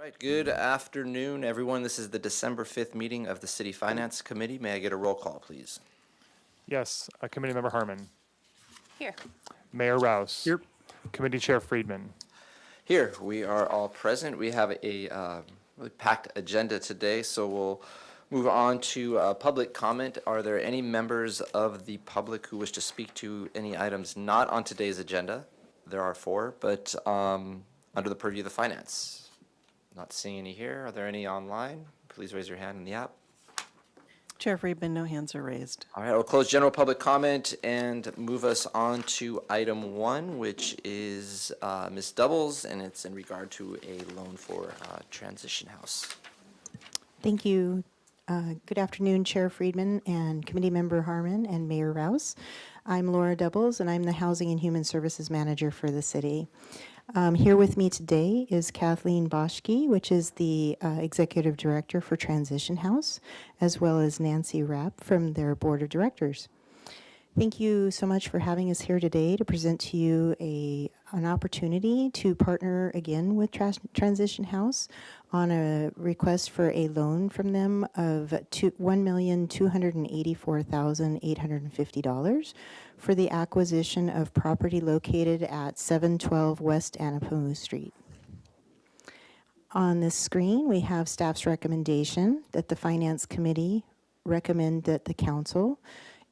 Right, good afternoon, everyone. This is the December 5th meeting of the City Finance Committee. May I get a roll call, please? Yes, Committee Member Harmon. Here. Mayor Rouse. Here. Committee Chair Friedman. Here, we are all present. We have a really packed agenda today, so we'll move on to public comment. Are there any members of the public who wish to speak to any items not on today's agenda? There are four, but under the purview of the finance. Not seeing any here. Are there any online? Please raise your hand in the app. Chair Friedman, no hands are raised. All right, I'll close general public comment and move us on to item 1, which is Ms. Doubles, and it's in regard to a loan for Transition House. Thank you. Good afternoon, Chair Friedman and Committee Member Harmon and Mayor Rouse. I'm Laura Doubles, and I'm the Housing and Human Services Manager for the city. Here with me today is Kathleen Boschke, which is the Executive Director for Transition House, as well as Nancy Rapp from their Board of Directors. Thank you so much for having us here today to present to you an opportunity to partner again with Transition House on a request for a loan from them of $1,284,850 for the acquisition of property located at 712 West Anapamu Street. On this screen, we have staff's recommendation that the Finance Committee recommend that the Council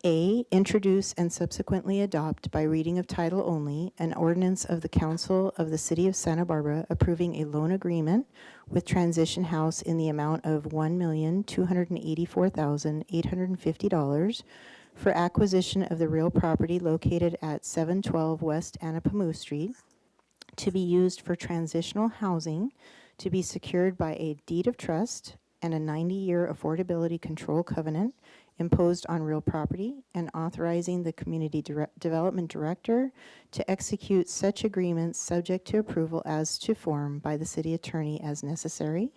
A, introduce and subsequently adopt by reading of title only an ordinance of the Council of the City of Santa Barbara approving a loan agreement with Transition House in the amount of $1,284,850 for acquisition of the real property located at 712 West Anapamu Street to be used for transitional housing to be secured by a deed of trust and a 90-year affordability control covenant imposed on real property, and authorizing the Community Development Director to execute such agreements subject to approval as to form by the City Attorney as necessary.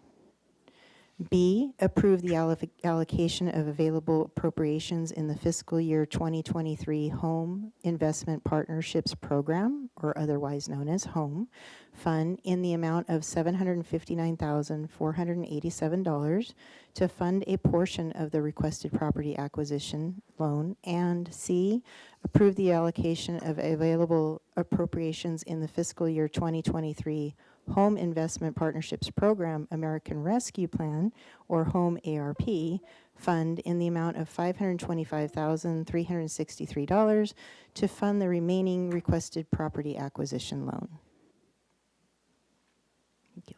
B, approve the allocation of available appropriations in the fiscal year 2023 Home Investment Partnerships Program, or otherwise known as HOME, fund in the amount of $759,487 to fund a portion of the requested property acquisition loan. And C, approve the allocation of available appropriations in the fiscal year 2023 Home Investment Partnerships Program American Rescue Plan, or HOME ARP, fund in the amount of $525,363 to fund the remaining requested property acquisition loan. Thank you.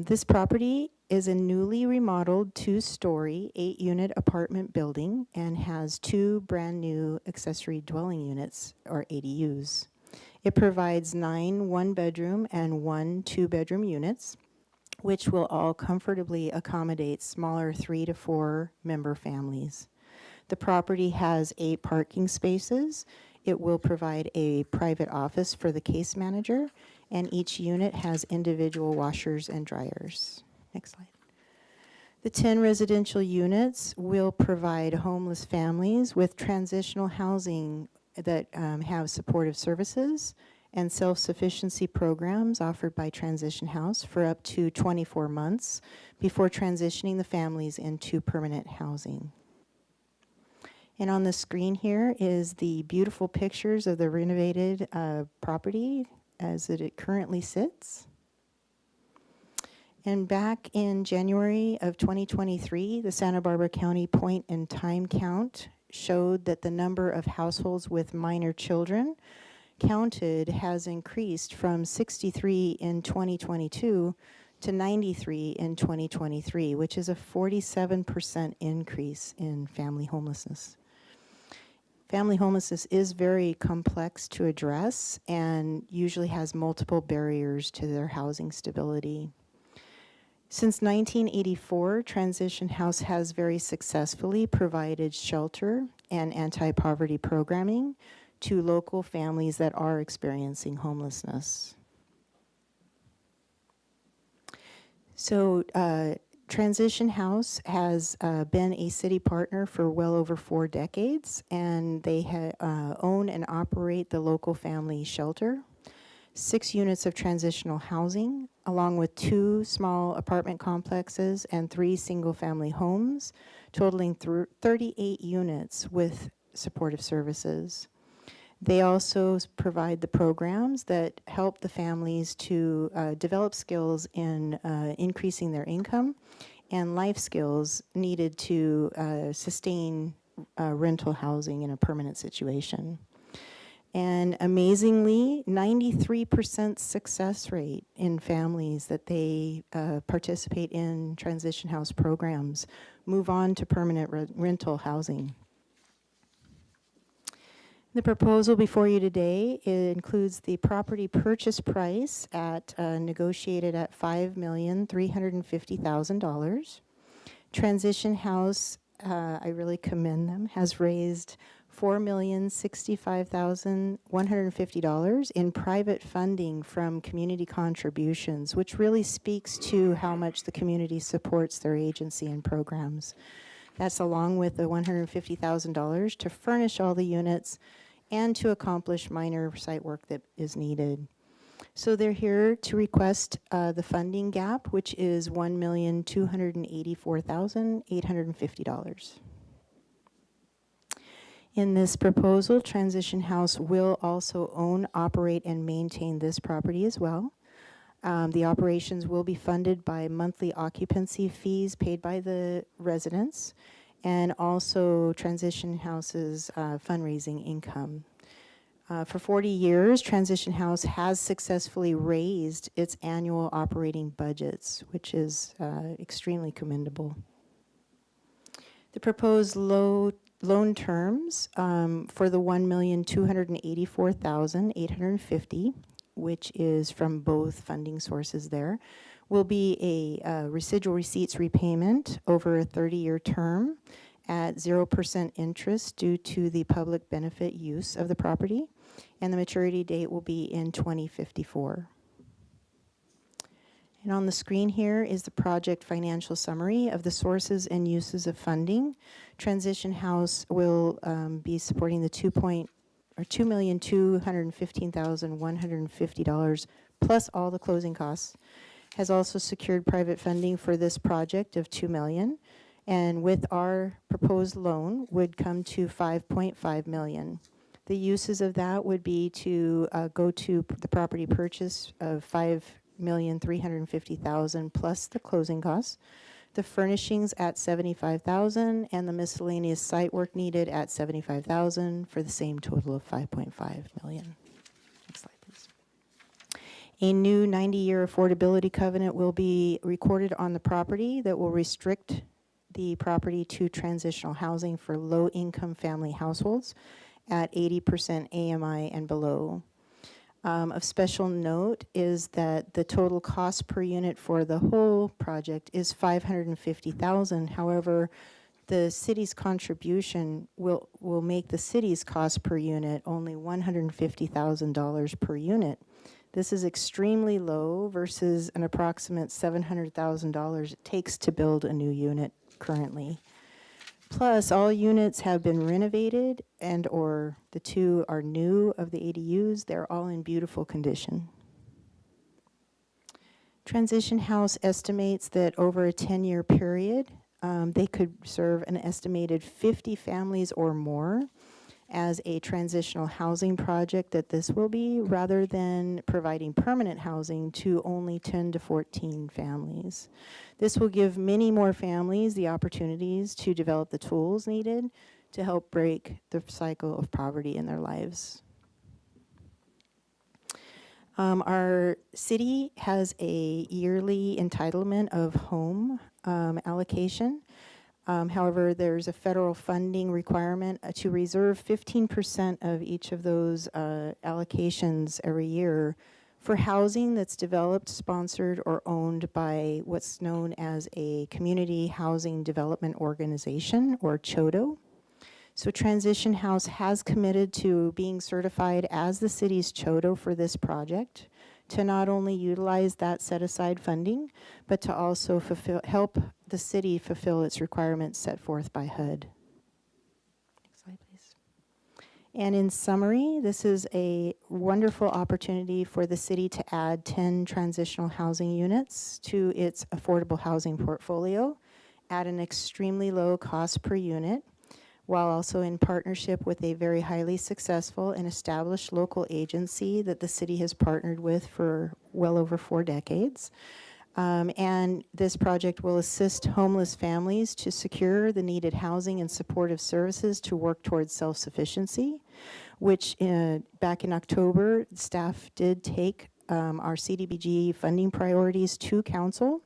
This property is a newly remodeled 2-story, 8-unit apartment building and has 2 brand new accessory dwelling units, or ADUs. It provides 9 one-bedroom and 1 two-bedroom units, which will all comfortably accommodate smaller 3 to 4 member families. The property has 8 parking spaces. It will provide a private office for the case manager, and each unit has individual washers and dryers. Next slide. The 10 residential units will provide homeless families with transitional housing that have supportive services and self-sufficiency programs offered by Transition House for up to 24 months before transitioning the families into permanent housing. And on the screen here is the beautiful pictures of the renovated property as it currently sits. And back in January of 2023, the Santa Barbara County point and time count showed that the number of households with minor children counted has increased from 63 in 2022 to 93 in 2023, which is a 47% increase in family homelessness. Family homelessness is very complex to address and usually has multiple barriers to their housing stability. Since 1984, Transition House has very successfully provided shelter and anti-poverty programming to local families that are experiencing homelessness. So Transition House has been a city partner for well over 4 decades, and they own and operate the local family shelter. 6 units of transitional housing, along with 2 small apartment complexes and 3 single-family homes, totaling 38 units with supportive services. They also provide the programs that help the families to develop skills in increasing their income and life skills needed to sustain rental housing in a permanent situation. And amazingly, 93% success rate in families that they participate in transition house programs move on to permanent rental housing. The proposal before you today includes the property purchase price at negotiated at $5,350,000. Transition House, I really commend them, has raised $4,065,150 in private funding from community contributions, which really speaks to how much the community supports their agency and programs. That's along with the $150,000 to furnish all the units and to accomplish minor site work that is needed. So they're here to request the funding gap, which is $1,284,850. In this proposal, Transition House will also own, operate, and maintain this property as well. The operations will be funded by monthly occupancy fees paid by the residents and also Transition House's fundraising income. For 40 years, Transition House has successfully raised its annual operating budgets, which is extremely commendable. The proposed loan terms for the $1,284,850, which is from both funding sources there, will be a residual receipts repayment over a 30-year term at 0% interest due to the public benefit use of the property, and the maturity date will be in 2054. And on the screen here is the project financial summary of the sources and uses of funding. Transition House will be supporting the $2,215,150 plus all the closing costs. Has also secured private funding for this project of $2 million, and with our proposed loan would come to $5.5 million. The uses of that would be to go to the property purchase of $5,350,000 plus the closing costs, the furnishings at $75,000, and the miscellaneous site work needed at $75,000 for the same total of $5.5 million. Next slide, please. A new 90-year affordability covenant will be recorded on the property that will restrict the property to transitional housing for low-income family households at 80% AMI and below. Of special note is that the total cost per unit for the whole project is $550,000. However, the city's contribution will make the city's cost per unit only $150,000 per unit. This is extremely low versus an approximate $700,000 it takes to build a new unit currently. Plus, all units have been renovated and or the 2 are new of the ADUs. They're all in beautiful condition. Transition House estimates that over a 10-year period, they could serve an estimated 50 families or more as a transitional housing project that this will be, rather than providing permanent housing to only 10 to 14 families. This will give many more families the opportunities to develop the tools needed to help break the cycle of poverty in their lives. Our city has a yearly entitlement of home allocation. However, there's a federal funding requirement to reserve 15% of each of those allocations every year for housing that's developed, sponsored, or owned by what's known as a Community Housing Development Organization, or CHODO. So Transition House has committed to being certified as the city's CHODO for this project, to not only utilize that set-aside funding, but to also help the city fulfill its requirements set forth by HUD. Next slide, please. And in summary, this is a wonderful opportunity for the city to add 10 transitional housing units to its affordable housing portfolio at an extremely low cost per unit, while also in partnership with a very highly successful and established local agency that the city has partnered with for well over 4 decades. And this project will assist homeless families to secure the needed housing and supportive services to work towards self-sufficiency, which back in October, staff did take our CDBG funding priorities to council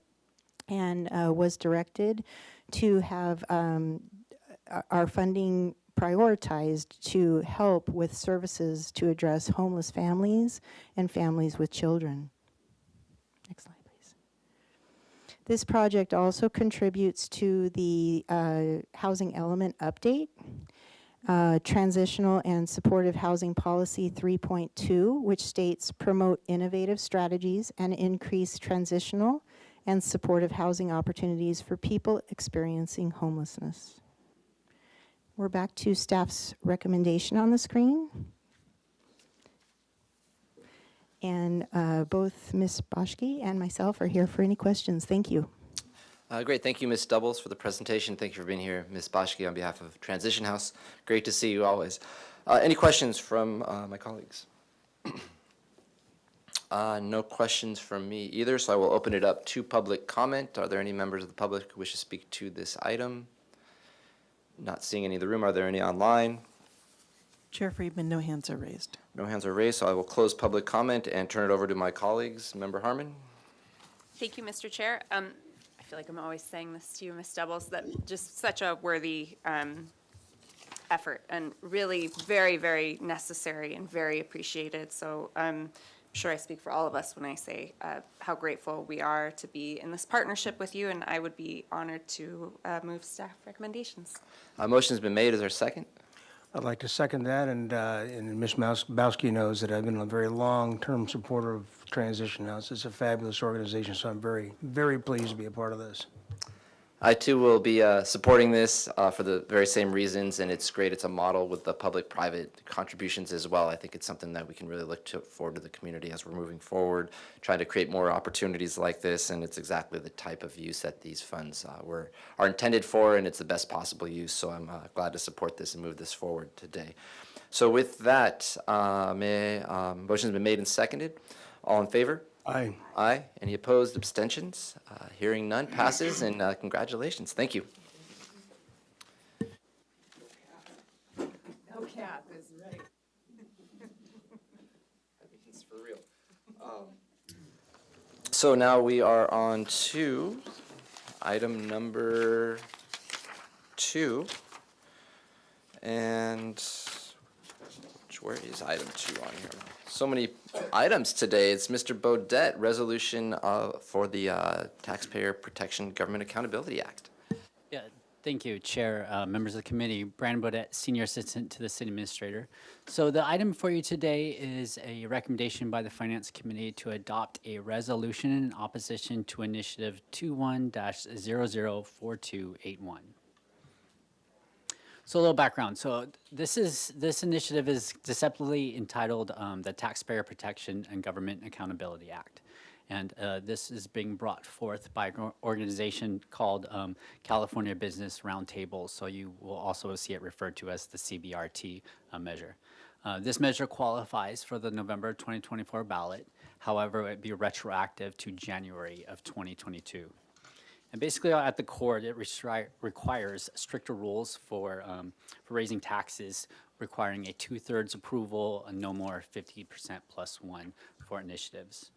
and was directed to have our funding prioritized to help with services to address homeless families and families with children. Next slide, please. This project also contributes to the housing element update, Transitional and Supportive Housing Policy 3.2, which states promote innovative strategies and increase transitional and supportive housing opportunities for people experiencing homelessness. We're back to staff's recommendation on the screen. And both Ms. Boschke and myself are here for any questions. Thank you. Great, thank you, Ms. Doubles, for the presentation. Thank you for being here, Ms. Boschke, on behalf of Transition House. Great to see you always. Any questions from my colleagues? No questions from me either, so I will open it up to public comment. Are there any members of the public who wish to speak to this item? Not seeing any in the room. Are there any online? Chair Friedman, no hands are raised. No hands are raised, so I will close public comment and turn it over to my colleagues. Member Harmon? Thank you, Mr. Chair. I feel like I'm always saying this to you, Ms. Doubles, that just such a worthy effort and really very, very necessary and very appreciated. So I'm sure I speak for all of us when I say how grateful we are to be in this partnership with you, and I would be honored to move staff recommendations. Motion's been made. Is there a second? I'd like to second that, and Ms. Bowski knows that I've been a very long-term supporter of Transition House. It's a fabulous organization, so I'm very, very pleased to be a part of this. I too will be supporting this for the very same reasons, and it's great. It's a model with the public-private contributions as well. I think it's something that we can really look forward to the community as we're moving forward, trying to create more opportunities like this, and it's exactly the type of use that these funds are intended for, and it's the best possible use. So I'm glad to support this and move this forward today. So with that, motion's been made and seconded. All in favor? Aye. Aye. Any opposed, abstentions? Hearing none, passes, and congratulations. Thank you. No cap is right. He's for real. So now we are on to item number 2. And where is item 2 on here? So many items today. It's Mr. Bodette, resolution for the Taxpayer Protection Government Accountability Act. Yeah, thank you, Chair, members of the committee. Brandon Bodette, Senior Assistant to the City Administrator. So the item for you today is a recommendation by the Finance Committee to adopt a resolution in opposition to Initiative 21-004281. So a little background. So this initiative is deceptively entitled the Taxpayer Protection and Government Accountability Act. And this is being brought forth by an organization called California Business Roundtable. So you will also see it referred to as the CBRT measure. This measure qualifies for the November 2024 ballot. However, it would be retroactive to January of 2022. And basically, at the core, it requires stricter rules for raising taxes, requiring a 2/3 approval and no more 50% plus one for initiatives.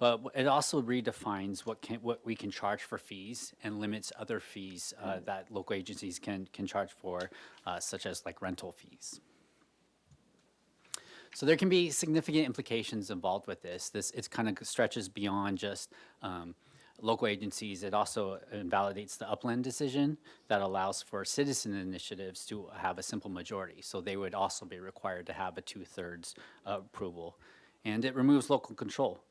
But it also redefines what we can charge for fees and limits other fees that local agencies can charge for, such as like rental fees. So there can be significant implications involved with this. It kind of stretches beyond just local agencies. It also invalidates the Upland decision that allows for citizen initiatives to have a simple majority. So they would also be required to have a 2/3 approval. And it removes local control.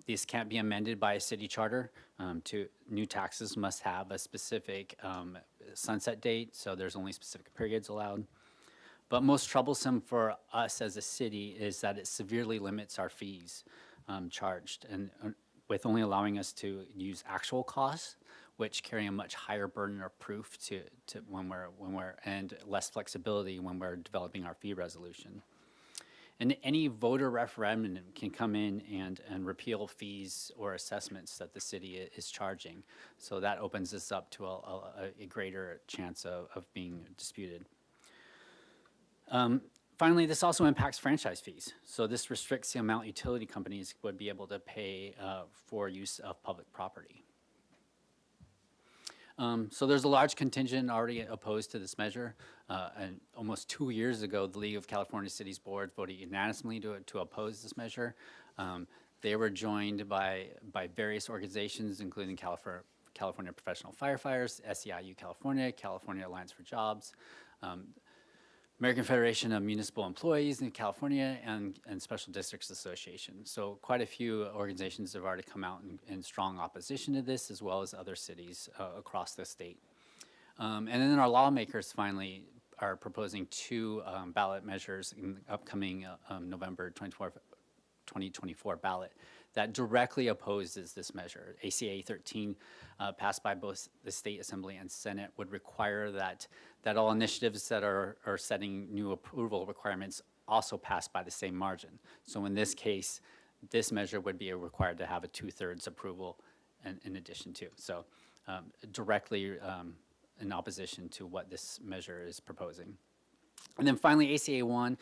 These can't be amended by a city charter. New taxes must have a specific sunset date, so there's only specific periods allowed. But most troublesome for us as a city is that it severely limits our fees charged, and with only allowing us to use actual costs, which carry a much higher burden of proof to when we're and less flexibility when we're developing our fee resolution. And any voter referendum can come in and repeal fees or assessments that the city is charging. So that opens us up to a greater chance of being disputed. Finally, this also impacts franchise fees. So this restricts the amount utility companies would be able to pay for use of public property. So there's a large contingent already opposed to this measure. And almost 2 years ago, the League of California Cities Board voted unanimously to oppose this measure. They were joined by various organizations, including California Professional Firefighters, SEIU California, California Alliance for Jobs, American Federation of Municipal Employees in California, and Special Districts Association. So quite a few organizations have already come out in strong opposition to this, as well as other cities across the state. And then our lawmakers finally are proposing two ballot measures in the upcoming November 2024 ballot that directly opposes this measure. ACA 13, passed by both the State Assembly and Senate, would require that all initiatives that are setting new approval requirements also pass by the same margin. So in this case, this measure would be required to have a 2/3 approval in addition to. So directly in opposition to what this measure is proposing. And then finally, ACA 1,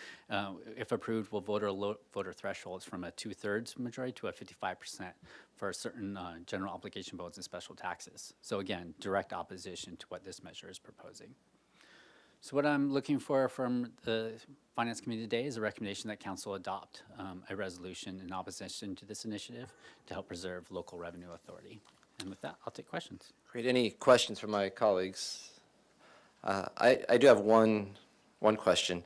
if approved, will voter thresholds from a 2/3 majority to a 55% for certain general obligation votes and special taxes. So again, direct opposition to what this measure is proposing. So what I'm looking for from the Finance Committee today is a recommendation that Council adopt a resolution in opposition to this initiative to help preserve local revenue authority. And with that, I'll take questions. Great. Any questions from my colleagues? I do have one question.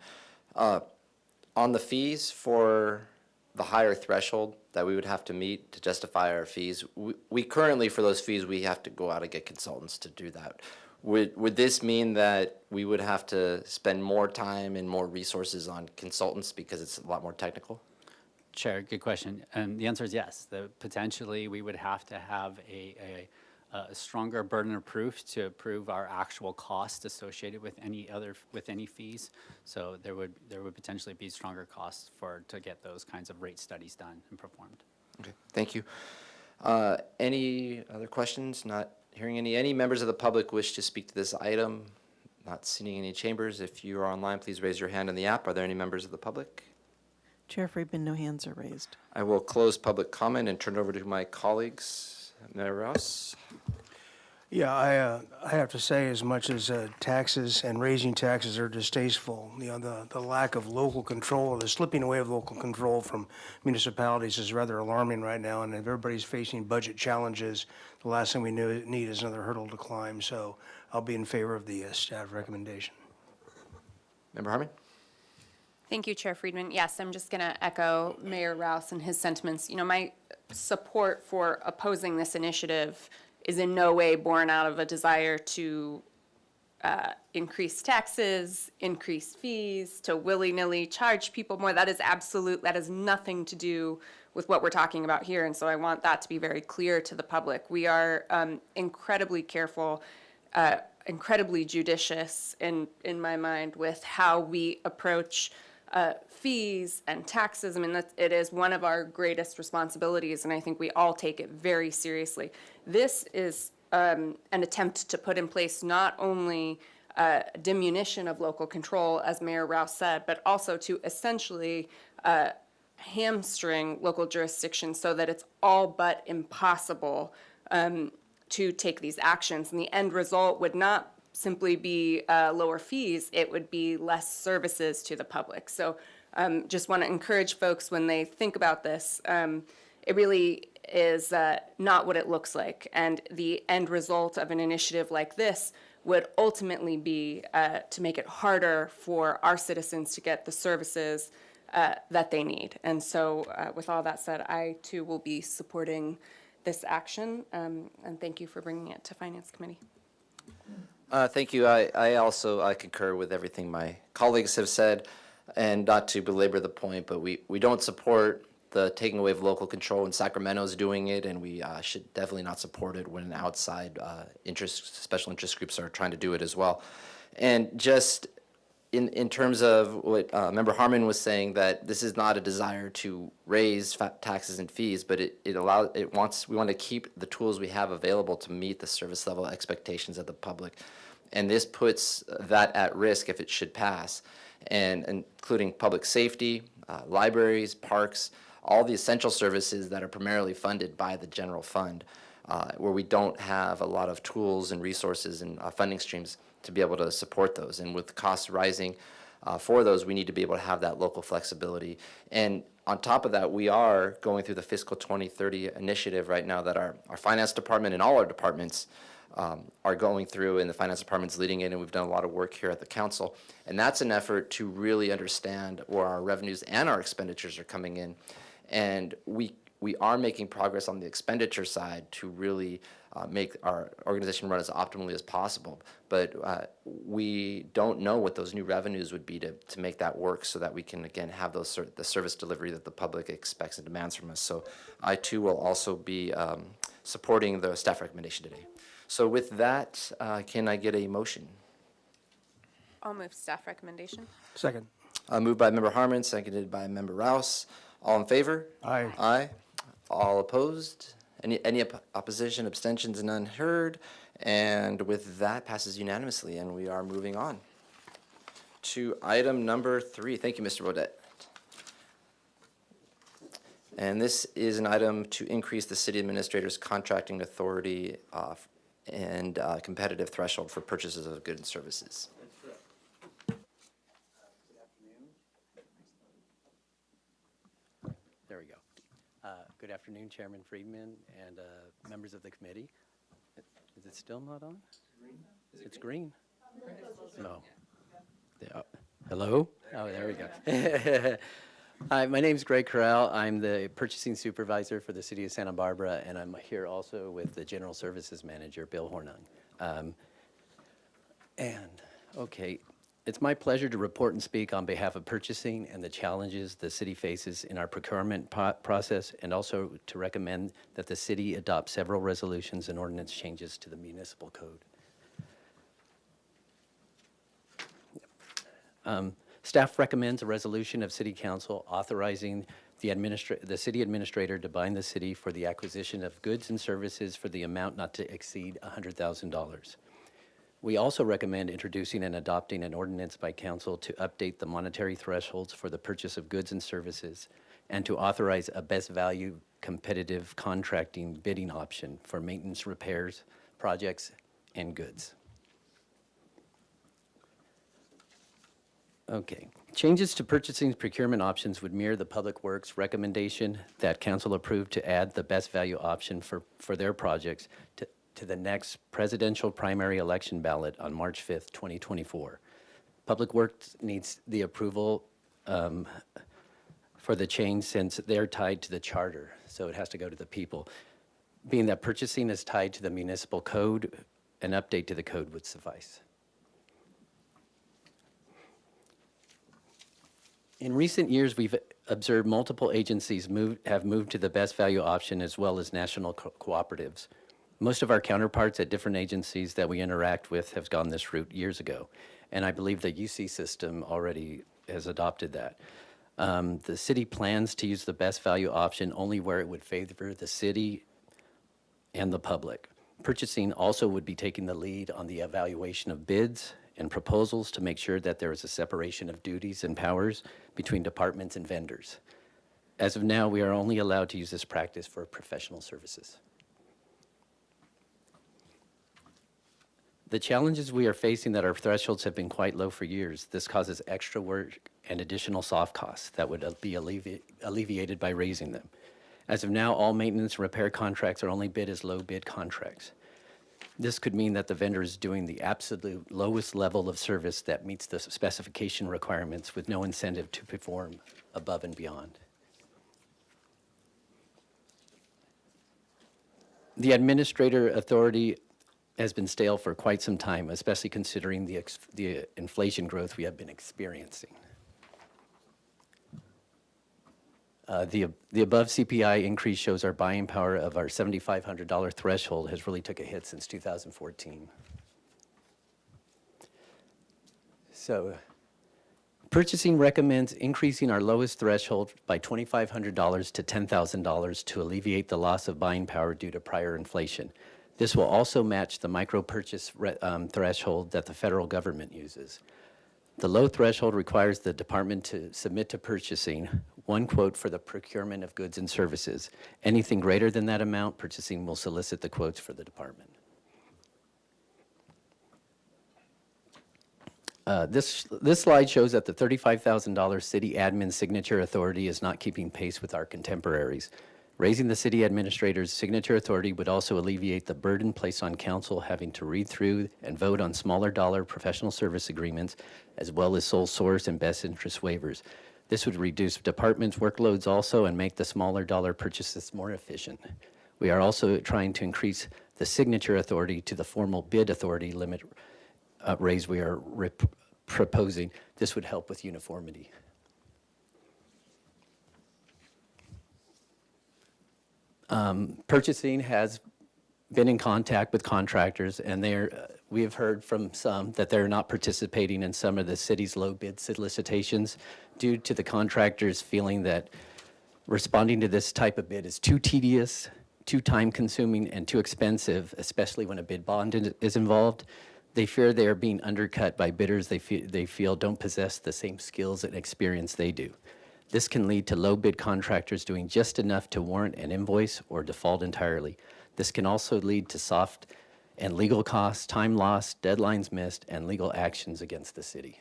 On the fees for the higher threshold that we would have to meet to justify our fees, we currently, for those fees, we have to go out and get consultants to do that. Would this mean that we would have to spend more time and more resources on consultants because it's a lot more technical? Chair, good question. And the answer is yes. Potentially, we would have to have a stronger burden of proof to prove our actual cost associated with any fees. So there would potentially be stronger costs to get those kinds of rate studies done and performed. Okay, thank you. Any other questions? Not hearing any. Any members of the public wish to speak to this item? Not seeing any chambers. If you are online, please raise your hand in the app. Are there any members of the public? Chair Friedman, no hands are raised. I will close public comment and turn it over to my colleagues. Mayor Rouse? Yeah, I have to say, as much as taxes and raising taxes are distasteful, the lack of local control, or the slipping away of local control from municipalities is rather alarming right now. And if everybody's facing budget challenges, the last thing we need is another hurdle to climb. So I'll be in favor of the staff recommendation. Member Harmon? Thank you, Chair Friedman. Yes, I'm just going to echo Mayor Rouse and his sentiments. You know, my support for opposing this initiative is in no way born out of a desire to increase taxes, increase fees, to willy-nilly charge people more. That has nothing to do with what we're talking about here. And so I want that to be very clear to the public. We are incredibly careful, incredibly judicious in my mind with how we approach fees and taxes. I mean, it is one of our greatest responsibilities, and I think we all take it very seriously. This is an attempt to put in place not only diminution of local control, as Mayor Rouse said, but also to essentially hamstring local jurisdictions so that it's all but impossible to take these actions. And the end result would not simply be lower fees, it would be less services to the public. So just want to encourage folks when they think about this, it really is not what it looks like. And the end result of an initiative like this would ultimately be to make it harder for our citizens to get the services that they need. And so with all that said, I too will be supporting this action. And thank you for bringing it to Finance Committee. Thank you. I also concur with everything my colleagues have said, and not to belabor the point, but we don't support the taking away of local control when Sacramento's doing it, and we should definitely not support it when outside special interest groups are trying to do it as well. And just in terms of what Member Harmon was saying, that this is not a desire to raise taxes and fees, but we want to keep the tools we have available to meet the service level expectations of the public. And this puts that at risk if it should pass, and including public safety, libraries, parks, all the essential services that are primarily funded by the general fund, where we don't have a lot of tools and resources and funding streams to be able to support those. And with costs rising for those, we need to be able to have that local flexibility. And on top of that, we are going through the fiscal 2030 initiative right now that our finance department and all our departments are going through, and the finance department's leading it, and we've done a lot of work here at the council. And that's an effort to really understand where our revenues and our expenditures are coming in. And we are making progress on the expenditure side to really make our organization run as optimally as possible. But we don't know what those new revenues would be to make that work, so that we can, again, have those the service delivery that the public expects and demands from us. So I, too, will also be supporting the staff recommendation today. So with that, can I get a motion? I'll move staff recommendation. Second. Moved by Member Harmon, seconded by Member Rouse. All in favor? Aye. Aye. All opposed? Any opposition, abstentions, none heard? And with that, passes unanimously, and we are moving on to item number 3. Thank you, Mr. Bodette. And this is an item to increase the city administrator's contracting authority and competitive threshold for purchases of goods and services. There we go. Good afternoon, Chairman Friedman and members of the committee. Is it still not on? It's green. No. Yeah. Hello? Oh, there we go. Hi, my name's Greg Corral. I'm the purchasing supervisor for the city of Santa Barbara, and I'm here also with the general services manager, Bill Hornung. Okay. It's my pleasure to report and speak on behalf of purchasing and the challenges the city faces in our procurement process, and also to recommend that the city adopt several resolutions and ordinance changes to the municipal code. Staff recommends a resolution of City Council authorizing the city administrator to bind the city for the acquisition of goods and services for the amount not to exceed $100,000. We also recommend introducing and adopting an ordinance by council to update the monetary thresholds for the purchase of goods and services, and to authorize a best value competitive contracting bidding option for maintenance, repairs, projects, and goods. Okay. Changes to purchasing procurement options would mirror the Public Works recommendation that council approved to add the best value option for their projects to the next presidential primary election ballot on March 5th, 2024. Public Works needs the approval for the change since they're tied to the charter, so it has to go to the people. Being that purchasing is tied to the municipal code, an update to the code would suffice. In recent years, we've observed multiple agencies have moved to the best value option, as well as national cooperatives. Most of our counterparts at different agencies that we interact with have gone this route years ago, and I believe the UC system already has adopted that. The city plans to use the best value option only where it would favor the city and the public. Purchasing also would be taking the lead on the evaluation of bids and proposals to make sure that there is a separation of duties and powers between departments and vendors. As of now, we are only allowed to use this practice for professional services. The challenges we are facing that our thresholds have been quite low for years. This causes extra work and additional soft costs that would be alleviated by raising them. As of now, all maintenance and repair contracts are only bid as low bid contracts. This could mean that the vendor is doing the absolute lowest level of service that meets the specification requirements with no incentive to perform above and beyond. The administrator authority has been stale for quite some time, especially considering the inflation growth we have been experiencing. The above CPI increase shows our buying power of our $7,500 threshold has really took a hit since 2014. So purchasing recommends increasing our lowest threshold by $2,500 to $10,000 to alleviate the loss of buying power due to prior inflation. This will also match the micro purchase threshold that the federal government uses. The low threshold requires the department to submit to purchasing one quote for the procurement of goods and services. Anything greater than that amount, purchasing will solicit the quotes for the department. This slide shows that the $35,000 city admin signature authority is not keeping pace with our contemporaries. Raising the city administrator's signature authority would also alleviate the burden placed on council having to read through and vote on smaller dollar professional service agreements, as well as sole source and best interest waivers. This would reduce departments' workloads also and make the smaller dollar purchases more efficient. We are also trying to increase the signature authority to the formal bid authority limit raise we are proposing. This would help with uniformity. Purchasing has been in contact with contractors, and we have heard from some that they're not participating in some of the city's low bid solicitations due to the contractors feeling that responding to this type of bid is too tedious, too time consuming, and too expensive, especially when a bid bond is involved. They fear they are being undercut by bidders they feel don't possess the same skills and experience they do. This can lead to low bid contractors doing just enough to warrant an invoice or default entirely. This can also lead to soft and legal costs, time lost, deadlines missed, and legal actions against the city.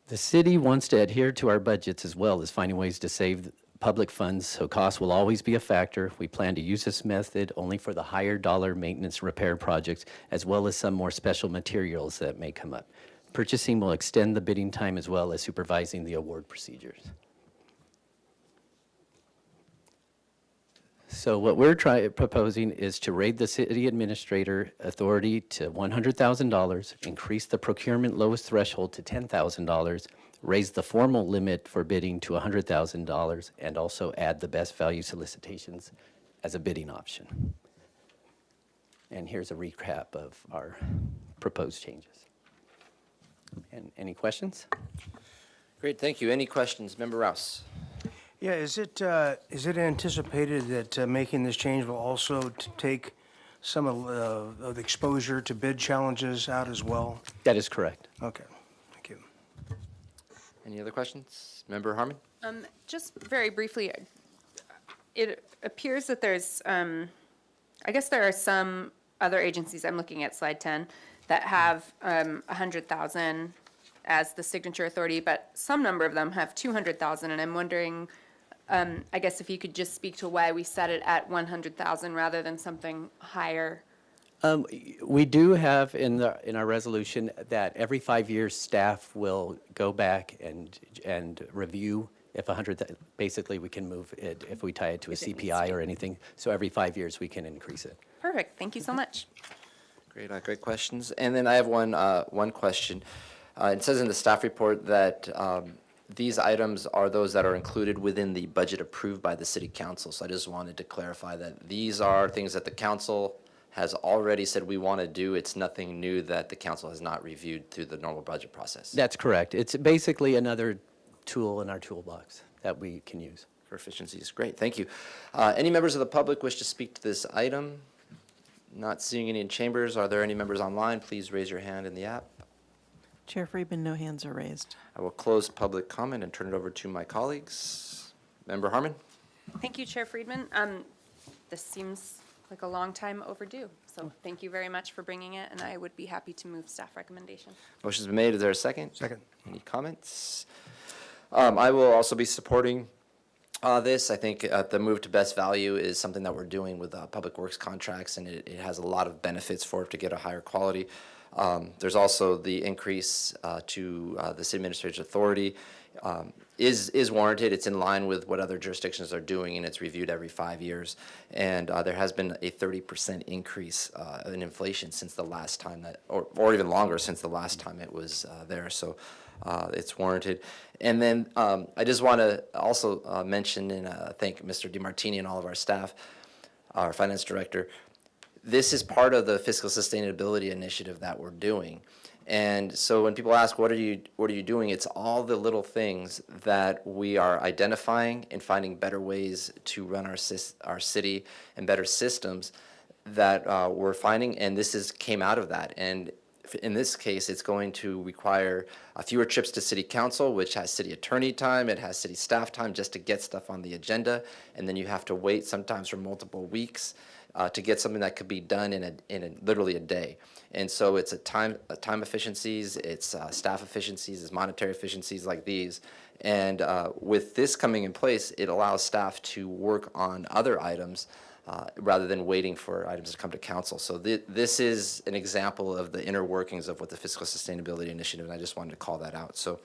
The city wants to adhere to our budgets as well as finding ways to save public funds, so costs will always be a factor. We plan to use this method only for the higher dollar maintenance repair projects, as well as some more special materials that may come up. Purchasing will extend the bidding time as well as supervising the award procedures. So what we're proposing is to raise the city administrator authority to $100,000, increase the procurement lowest threshold to $10,000, raise the formal limit for bidding to $100,000, and also add the best value solicitations as a bidding option. And here's a recap of our proposed changes. And any questions? Great, thank you. Any questions? Member Rouse? Yeah, is it anticipated that making this change will also take some of the exposure to bid challenges out as well? That is correct. Okay, thank you. Any other questions? Member Harmon? Just very briefly, it appears that there's, I guess there are some other agencies, I'm looking at slide 10, that have 100,000 as the signature authority, but some number of them have 200,000, and I'm wondering, I guess if you could just speak to why we set it at 100,000 rather than something higher. We do have in our resolution that every 5 years, staff will go back and review if 100, basically we can move it if we tie it to a If it needs CPI to. or anything. So every 5 years, we can increase it. Perfect, thank you so much. Great, great questions. And then I have one question. It says in the staff report that these items are those that are included within the budget approved by the city council. So I just wanted to clarify that these are things that the council has already said we want to do. It's nothing new that the council has not reviewed through the normal budget process. That's correct. It's basically another tool in our toolbox that we can use. For efficiencies, great, thank you. Any members of the public wish to speak to this item? Not seeing any in chambers. Are there any members online? Please raise your hand in the app. Chair Friedman, no hands are raised. I will close public comment and turn it over to my colleagues. Member Harmon? Thank you, Chair Friedman. This seems like a long time overdue, so thank you very much for bringing it, and I would be happy to move staff recommendation. Motion's been made. Is there a second? Second. Any comments? I will also be supporting this. I think the move to best value is something that we're doing with Public Works contracts, and it has a lot of benefits for it to get a higher quality. There's also the increase to the city administrator's authority is warranted. It's in line with what other jurisdictions are doing, and it's reviewed every 5 years. And there has been a 30% increase in inflation since the last time that, or even longer since the last time it was there. So it's warranted. And then I just want to also mention and thank Mr. DiMartini and all of our staff, our finance director. This is part of the fiscal sustainability initiative that we're doing. And so when people ask, what are you doing? It's all the little things that we are identifying and finding better ways to run our city and better systems that we're finding. And this came out of that. And in this case, it's going to require fewer trips to city council, which has city attorney time, it has city staff time just to get stuff on the agenda. And then you have to wait sometimes for multiple weeks to get something that could be done in literally a day. And so it's time efficiencies, it's staff efficiencies, it's monetary efficiencies like these. And with this coming in place, it allows staff to work on other items rather than waiting for items to come to council. So this is an example of the inner workings of what the Fiscal Sustainability Initiative, and I just wanted to call that out. So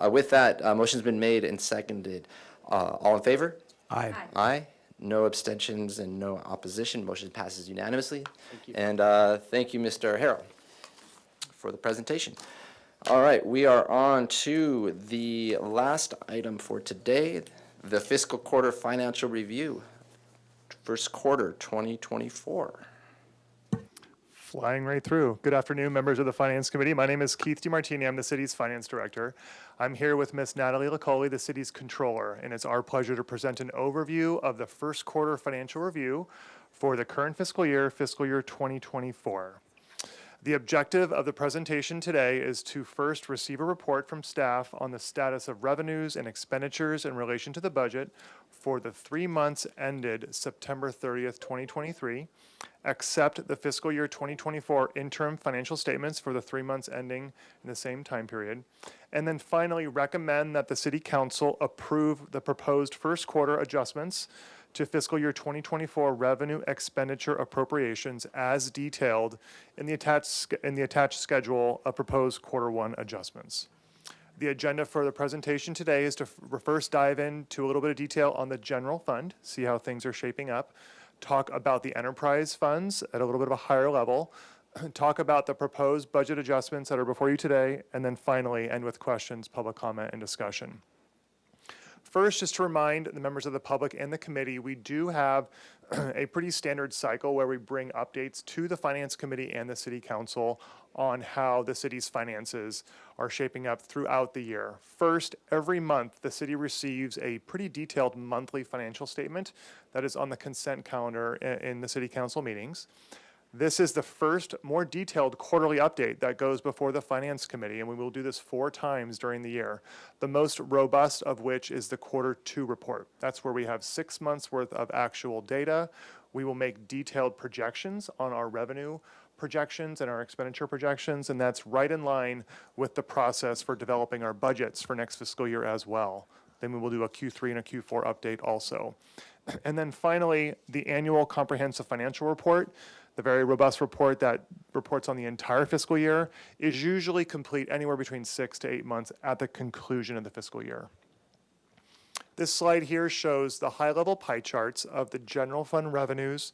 with that, motion's been made and seconded. All in favor? Aye. Aye. No abstentions and no opposition. Motion passes unanimously. Thank you. And thank you, Mr. Harrell, for the presentation. All right, we are on to the last item for today, the fiscal quarter financial review, first quarter 2024. Flying right through. Good afternoon, members of the Finance Committee. My name is Keith DiMartini. I'm the city's finance director. I'm here with Ms. Natalie Licoli, the city's controller, and it's our pleasure to present an overview of the first quarter financial review for the current fiscal year 2024. The objective of the presentation today is to first receive a report from staff on the status of revenues and expenditures in relation to the budget for the 3 months ended September 30th, 2023, accept the fiscal year 2024 interim financial statements for the 3 months ending in the same time period, and then finally recommend that the City Council approve the proposed first quarter adjustments to fiscal year 2024 revenue expenditure appropriations as detailed in the attached schedule of proposed quarter one adjustments. The agenda for the presentation today is to first dive into a little bit of detail on the general fund, see how things are shaping up, talk about the enterprise funds at a little bit of a higher level, talk about the proposed budget adjustments that are before you today, and then finally end with questions, public comment, and discussion. First, just to remind the members of the public and the committee, we do have a pretty standard cycle where we bring updates to the Finance Committee and the City Council on how the city's finances are shaping up throughout the year. First, every month, the city receives a pretty detailed monthly financial statement that is on the consent calendar in the City Council meetings. This is the first more detailed quarterly update that goes before the Finance Committee, and we will do this 4 times during the year. The most robust of which is the quarter 2 report. That's where we have 6 months worth of actual data. We will make detailed projections on our revenue projections and our expenditure projections, and that's right in line with the process for developing our budgets for next fiscal year as well. Then we will do a Q3 and a Q4 update also. And then finally, the annual comprehensive financial report, the very robust report that reports on the entire fiscal year, is usually complete anywhere between 6 to 8 months at the conclusion of the fiscal year. This slide here shows the high-level pie charts of the general fund revenues,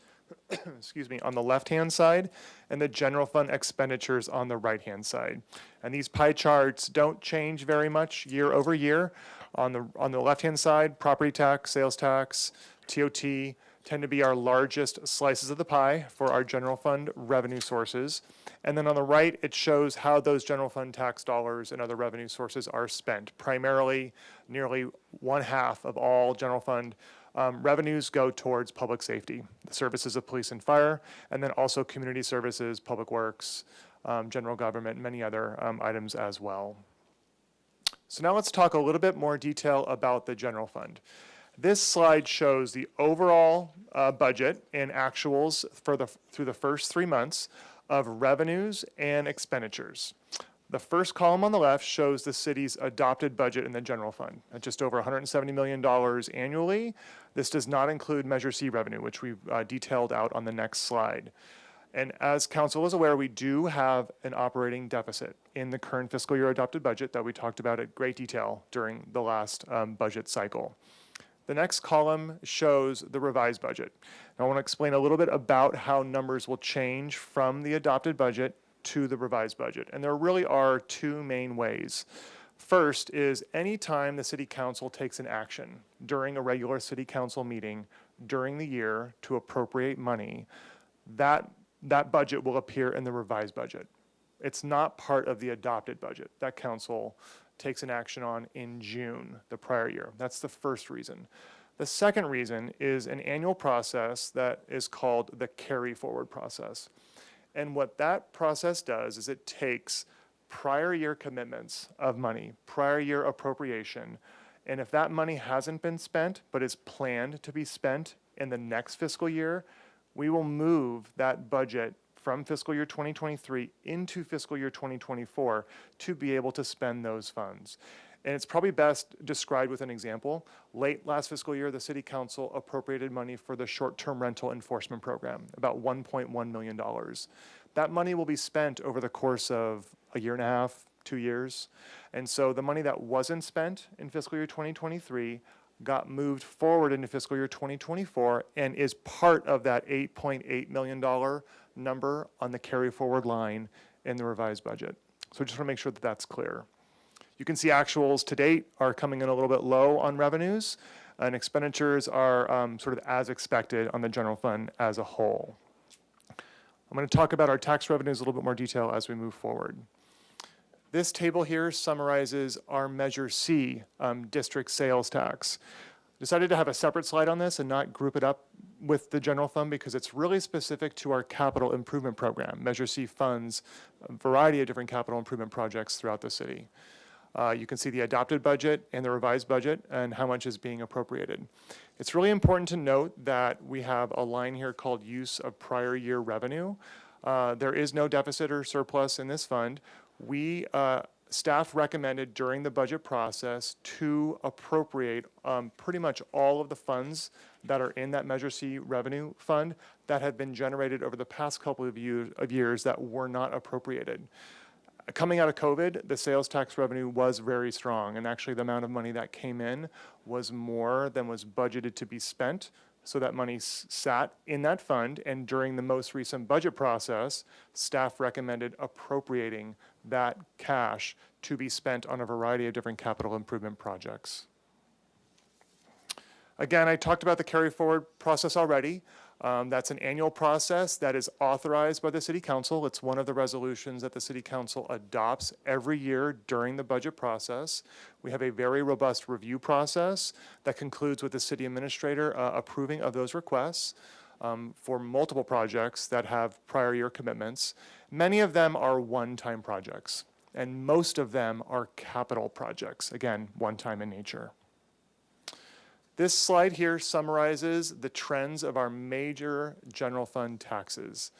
excuse me, on the left-hand side, and the general fund expenditures on the right-hand side. And these pie charts don't change very much year over year. On the left-hand side, property tax, sales tax, TOT, tend to be our largest slices of the pie for our general fund revenue sources. And then on the right, it shows how those general fund tax dollars and other revenue sources are spent. Primarily, nearly 1/2 of all general fund revenues go towards public safety, the services of police and fire, and then also community services, public works, general government, and many other items as well. So now let's talk a little bit more detail about the general fund. This slide shows the overall budget and actuals through the first 3 months of revenues and expenditures. The first column on the left shows the city's adopted budget in the general fund at just over $170 million annually. This does not include Measure C revenue, which we've detailed out on the next slide. And as council is aware, we do have an operating deficit in the current fiscal year adopted budget that we talked about at great detail during the last budget cycle. The next column shows the revised budget. Now, I want to explain a little bit about how numbers will change from the adopted budget to the revised budget. And there really are two main ways. First is anytime the city council takes an action during a regular city council meeting during the year to appropriate money, that budget will appear in the revised budget. It's not part of the adopted budget that council takes an action on in June the prior year. That's the first reason. The second reason is an annual process that is called the carry forward process. And what that process does is it takes prior year commitments of money, prior year appropriation, and if that money hasn't been spent but is planned to be spent in the next fiscal year, we will move that budget from fiscal year 2023 into fiscal year 2024 to be able to spend those funds. And it's probably best described with an example. Late last fiscal year, the city council appropriated money for the short-term rental enforcement program, about $1.1 million. That money will be spent over the course of a year and a half, 2 years. And so the money that wasn't spent in fiscal year 2023 got moved forward into fiscal year 2024 and is part of that $8.8 million number on the carry forward line in the revised budget. So I just want to make sure that that's clear. You can see actuals to date are coming in a little bit low on revenues, and expenditures are sort of as expected on the general fund as a whole. I'm going to talk about our tax revenues in a little bit more detail as we move forward. This table here summarizes our Measure C district sales tax. Decided to have a separate slide on this and not group it up with the general fund because it's really specific to our capital improvement program. Measure C funds a variety of different capital improvement projects throughout the city. You can see the adopted budget and the revised budget and how much is being appropriated. It's really important to note that we have a line here called use of prior year revenue. There is no deficit or surplus in this fund. Staff recommended during the budget process to appropriate pretty much all of the funds that are in that Measure C revenue fund that had been generated over the past couple of years that were not appropriated. Coming out of COVID, the sales tax revenue was very strong, and actually the amount of money that came in was more than was budgeted to be spent. So that money sat in that fund, and during the most recent budget process, staff recommended appropriating that cash to be spent on a variety of different capital improvement projects. Again, I talked about the carry forward process already. That's an annual process that is authorized by the City Council. It's one of the resolutions that the City Council adopts every year during the budget process. We have a very robust review process that concludes with the City Administrator approving of those requests for multiple projects that have prior year commitments. Many of them are one-time projects, and most of them are capital projects, again, one-time in nature. This slide here summarizes the trends of our major general fund taxes.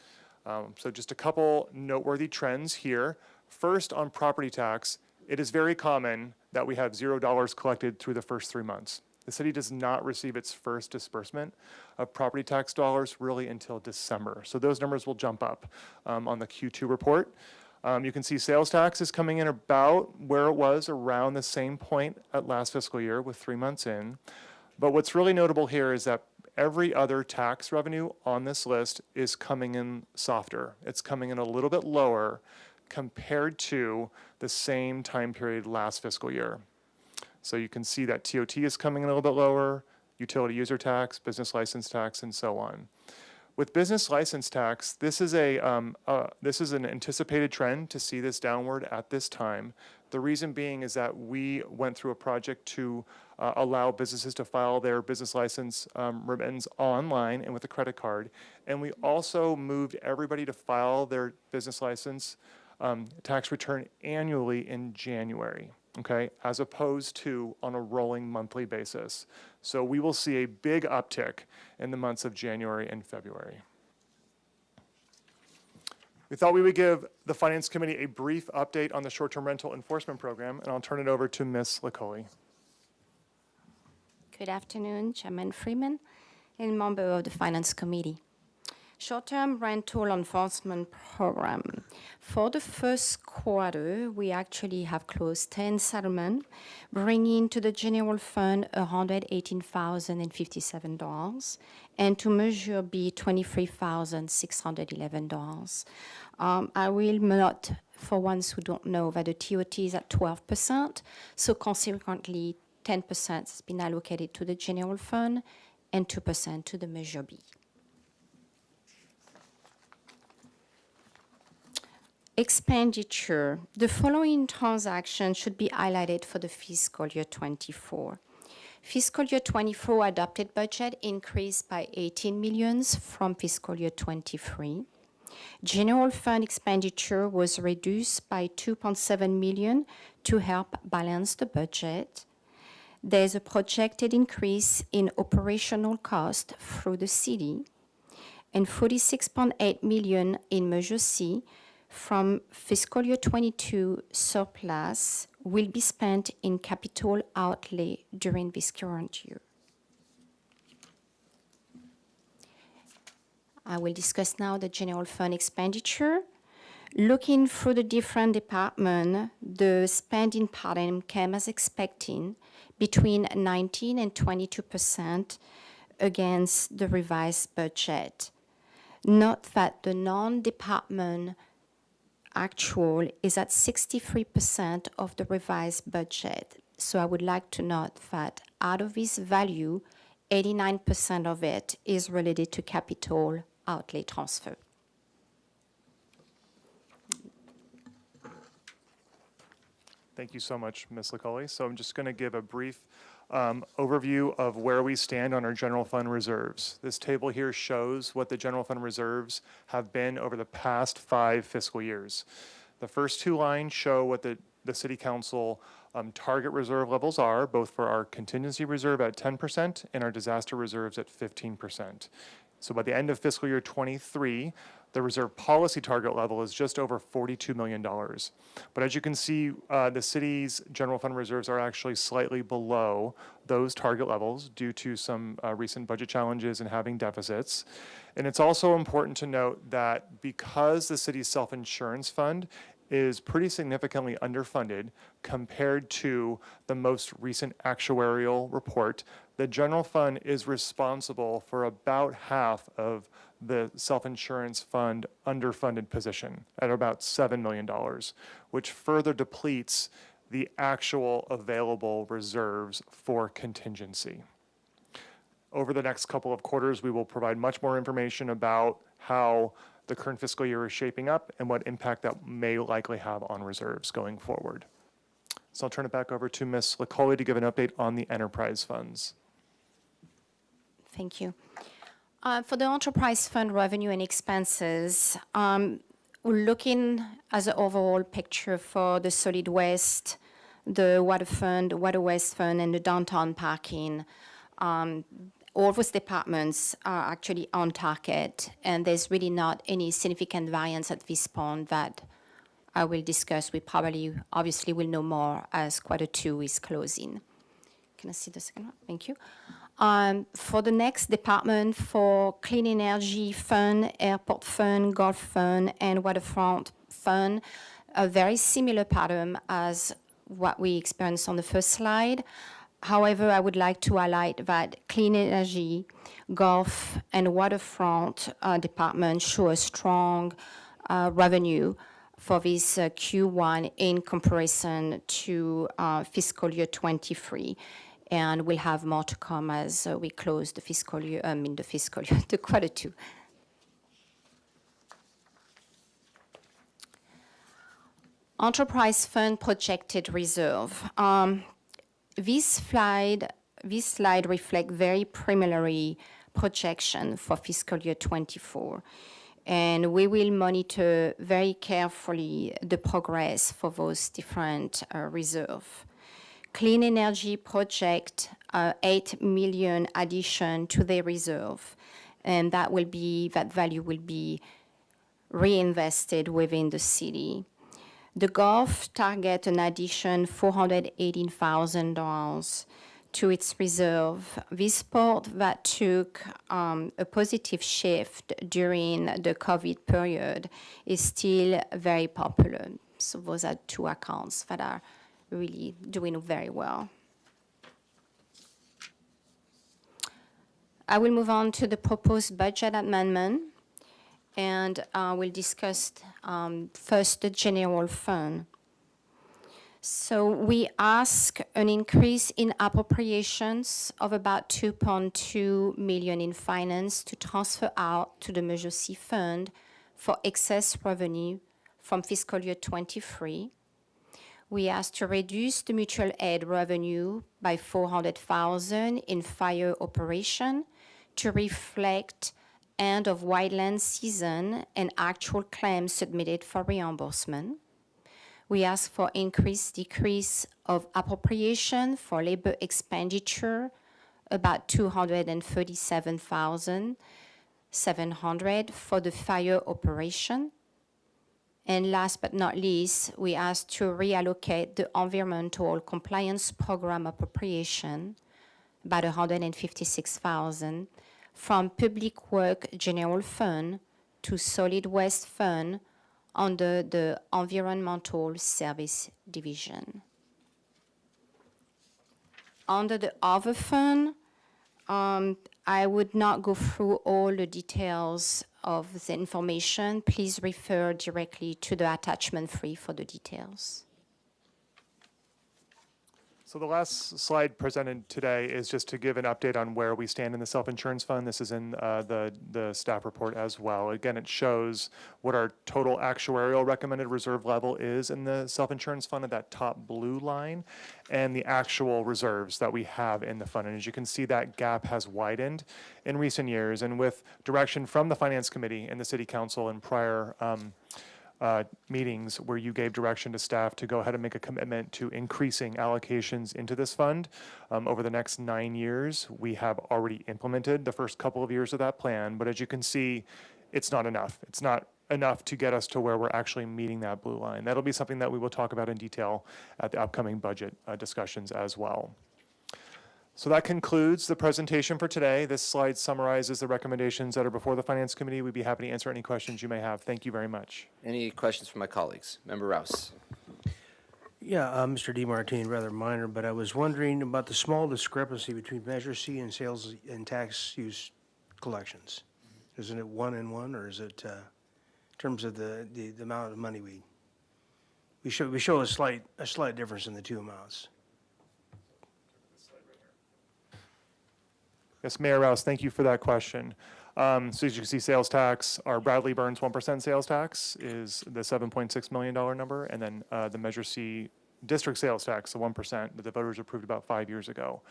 So just a couple noteworthy trends here. First, on property tax, it is very common that we have $0 collected through the first 3 months. The city does not receive its first disbursement of property tax dollars really until December. So those numbers will jump up on the Q2 report. You can see sales tax is coming in about where it was around the same point at last fiscal year with 3 months in. But what's really notable here is that every other tax revenue on this list is coming in softer. It's coming in a little bit lower compared to the same time period last fiscal year. So you can see that TOT is coming in a little bit lower, utility user tax, business license tax, and so on. With business license tax, this is an anticipated trend to see this downward at this time. The reason being is that we went through a project to allow businesses to file their business license remittance online and with a credit card. And we also moved everybody to file their business license tax return annually in January, okay, as opposed to on a rolling monthly basis. So we will see a big uptick in the months of January and February. We thought we would give the Finance Committee a brief update on the short-term rental enforcement program, and I'll turn it over to Ms. Licoli. Good afternoon, Chairman Freeman and member of the Finance Committee. Short-term rental enforcement program. For the first quarter, we actually have closed 10 settlements, bringing to the general fund $118,057, and to Measure B, $23,611. I will note, for ones who don't know, that the TOT is at 12%, so consequently, 10% has been allocated to the general fund and 2% to the Measure B. Expenditure. The following transactions should be highlighted for the fiscal year 24. Fiscal year 24 adopted budget increased by 18 millions from fiscal year 23. General fund expenditure was reduced by 2.7 million to help balance the budget. There's a projected increase in operational cost through the city, and 46.8 million in Measure C from fiscal year 22 surplus will be spent in capital outlay during this current year. I will discuss now the general fund expenditure. Looking through the different departments, the spending pattern came as expected, between 19 and 22% against the revised budget. Note that the non-department actual is at 63% of the revised budget. So I would like to note that out of this value, 89% of it is related to capital outlay transfer. Thank you so much, Ms. Licoli. So I'm just going to give a brief overview of where we stand on our general fund reserves. This table here shows what the general fund reserves have been over the past 5 fiscal years. The first 2 lines show what the City Council target reserve levels are, both for our contingency reserve at 10% and our disaster reserves at 15%. So by the end of fiscal year 23, the reserve policy target level is just over $42 million. But as you can see, the city's general fund reserves are actually slightly below those target levels due to some recent budget challenges and having deficits. And it's also important to note that because the city's self-insurance fund is pretty significantly underfunded compared to the most recent actuarial report, the general fund is responsible for about half of the self-insurance fund underfunded position at about $7 million, which further depletes the actual available reserves for contingency. Over the next couple of quarters, we will provide much more information about how the current fiscal year is shaping up and what impact that may likely have on reserves going forward. So I'll turn it back over to Ms. Licoli to give an update on the enterprise funds. Thank you. For the enterprise fund revenue and expenses, we're looking as an overall picture for the solid waste, the water fund, water waste fund, and the downtown parking. All those departments are actually on target, and there's really not any significant variance at this point that I will discuss. We probably, obviously, will know more as quarter 2 is closing. Can I see the second one? Thank you. For the next department, for Clean Energy Fund, Airport Fund, Golf Fund, and Waterfront Fund, a very similar pattern as what we experienced on the first slide. However, I would like to highlight that Clean Energy, Golf, and Waterfront departments show a strong revenue for this Q1 in comparison to fiscal year 23. And we'll have more to come as we close the fiscal year, the quarter 2. Enterprise Fund projected reserve. This slide reflects very preliminary projection for fiscal year 24. And we will monitor very carefully the progress for those different reserves. Clean Energy project 8 million addition to their reserve, and that value will be reinvested within the city. The Gulf target an addition $418,000 to its reserve. This sport that took a positive shift during the COVID period is still very popular. So those are two accounts that are really doing very well. I will move on to the proposed budget amendment, and we'll discuss first the general fund. So we ask an increase in appropriations of about 2.2 million in finance to transfer out to the Measure C fund for excess revenue from fiscal year 23. We ask to reduce the mutual aid revenue by 400,000 in fire operation to reflect end of wildland season and actual claims submitted for reimbursement. We ask for decrease of appropriation for labor expenditure, about 237,700 for the fire operation. And last but not least, we ask to reallocate the environmental compliance program appropriation, about 156,000, from Public Work General Fund to Solid Waste Fund under the Environmental Service Division. Under the other fund, I would not go through all the details of the information. Please refer directly to the attachment 3 for the details. So the last slide presented today is just to give an update on where we stand in the self-insurance fund. This is in the staff report as well. Again, it shows what our total actuarial recommended reserve level is in the self-insurance fund at that top blue line, and the actual reserves that we have in the fund. And as you can see, that gap has widened in recent years, and with direction from the Finance Committee and the City Council in prior meetings where you gave direction to staff to go ahead and make a commitment to increasing allocations into this fund over the next 9 years. We have already implemented the first couple of years of that plan, but as you can see, it's not enough. It's not enough to get us to where we're actually meeting that blue line. That'll be something that we will talk about in detail at the upcoming budget discussions as well. So that concludes the presentation for today. This slide summarizes the recommendations that are before the Finance Committee. We'd be happy to answer any questions you may have. Thank you very much. Any questions from my colleagues? Member Rouse. Yeah, Mr. DeMartini, rather minor, but I was wondering about the small discrepancy between Measure C and sales and tax use collections. Isn't it 1 and 1, or is it, in terms of the amount of money we show a slight difference in the two amounts? Yes, Mayor Rouse, thank you for that question. So as you can see, sales tax, our Bradley Burns 1% sales tax is the $7.6 million number, and then the Measure C district sales tax, the 1% that the voters approved about 5 years ago.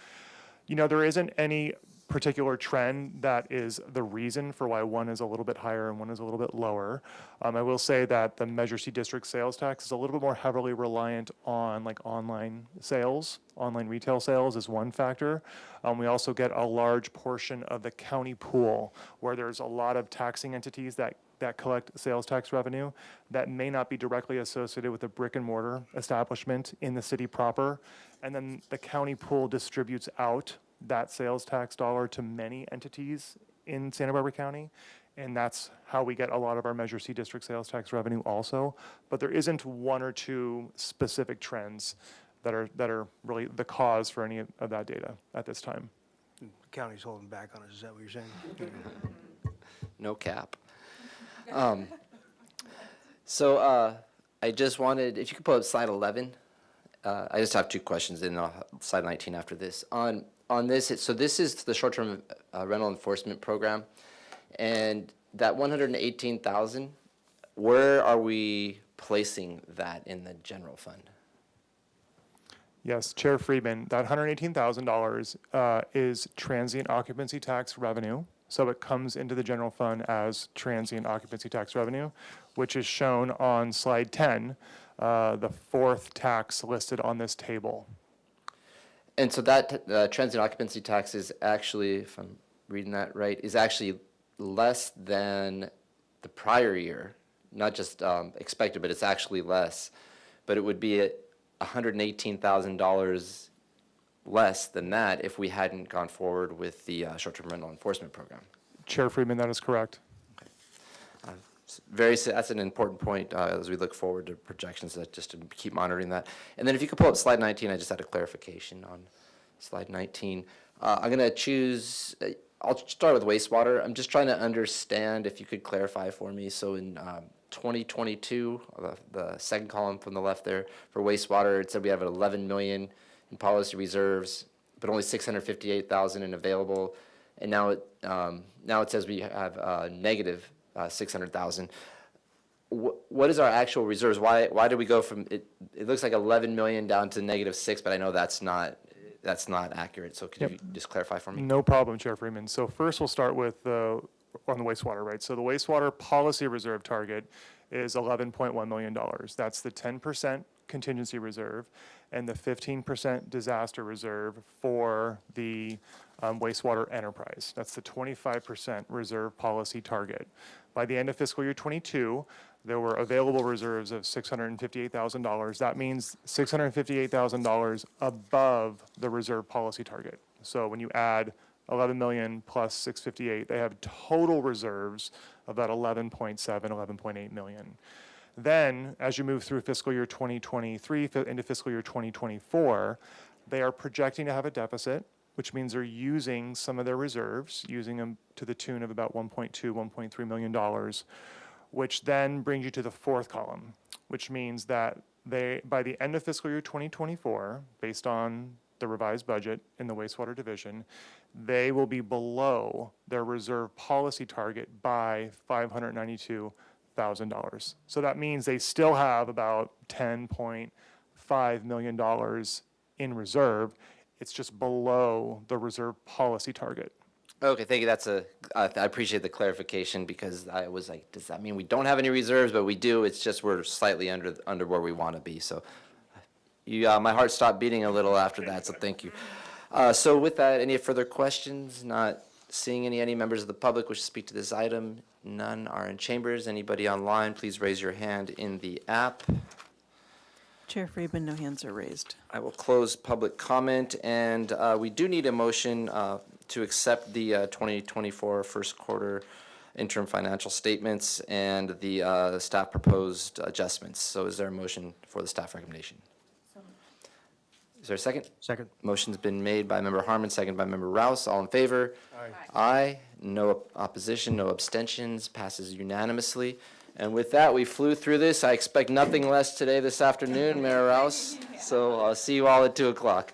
You know, there isn't any particular trend that is the reason for why one is a little bit higher and one is a little bit lower. I will say that the Measure C district sales tax is a little bit more heavily reliant on like online sales. Online retail sales is one factor. We also get a large portion of the county pool where there's a lot of taxing entities that collect sales tax revenue that may not be directly associated with a brick and mortar establishment in the city proper. And then the county pool distributes out that sales tax dollar to many entities in Santa Barbara County. And that's how we get a lot of our Measure C district sales tax revenue also. But there isn't one or two specific trends that are really the cause for any of that data at this time. The county's holding back on us, is that what you're saying? No cap. So I just wanted, if you could pull up slide 11. I just have two questions, and I'll have slide 19 after this. On this, so this is the short-term rental enforcement program, and that 118,000, where are we placing that in the general fund? Yes, Chair Friedman, that $118,000 is transient occupancy tax revenue. So it comes into the general fund as transient occupancy tax revenue, which is shown on slide 10, the fourth tax listed on this table. And so that transient occupancy tax is actually, if I'm reading that right, is actually less than the prior year, not just expected, but it's actually less. But it would be at $118,000 less than that if we hadn't gone forward with the short-term rental enforcement program. Chair Friedman, that is correct. That's an important point as we look forward to projections, that just to keep monitoring that. And then if you could pull up slide 19, I just had a clarification on slide 19. I'm going to choose, I'll start with wastewater. I'm just trying to understand if you could clarify for me. So in 2022, the second column from the left there, for wastewater, it said we have 11 million in policy reserves, but only 658,000 in available. And now it says we have negative 600,000. What is our actual reserves? Why did we go from it? It looks like 11 million down to -6, but I know that's not accurate. So could you just clarify for me? No problem, Chair Freeman. So first, we'll start with on the wastewater, right? So the wastewater policy reserve target is $11.1 million. That's the 10% contingency reserve and the 15% disaster reserve for the wastewater enterprise. That's the 25% reserve policy target. By the end of fiscal year 22, there were available reserves of $658,000. That means $658,000 above the reserve policy target. So when you add 11 million plus 658, they have total reserves of about 11.7, 11.8 million. Then, as you move through fiscal year 2023 into fiscal year 2024, they are projecting to have a deficit, which means they're using some of their reserves, using them to the tune of about $1.2, $1.3 million, which then brings you to the fourth column, which means that by the end of fiscal year 2024, based on the revised budget in the wastewater division, they will be below their reserve policy target by $592,000. So that means they still have about $10.5 million in reserve. It's just below the reserve policy target. Okay, thank you. I appreciate the clarification, because I was like, does that mean we don't have any reserves? But we do. It's just we're slightly under where we want to be. So my heart stopped beating a little after that, so thank you. So with that, any further questions? Not seeing any members of the public wish to speak to this item? None are in chambers. Anybody online, please raise your hand in the app. Chair Friedman, no hands are raised. I will close public comment, and we do need a motion to accept the 2024 first quarter interim financial statements and the staff proposed adjustments. So is there a motion for the staff recommendation? Is there a second? Second. Motion's been made by Member Harmon, second by Member Rouse. All in favor? Aye. Aye. No opposition, no abstentions. Passes unanimously. And with that, we flew through this. I expect nothing less today this afternoon, Mayor Rouse. So I'll see you all at 2 o'clock.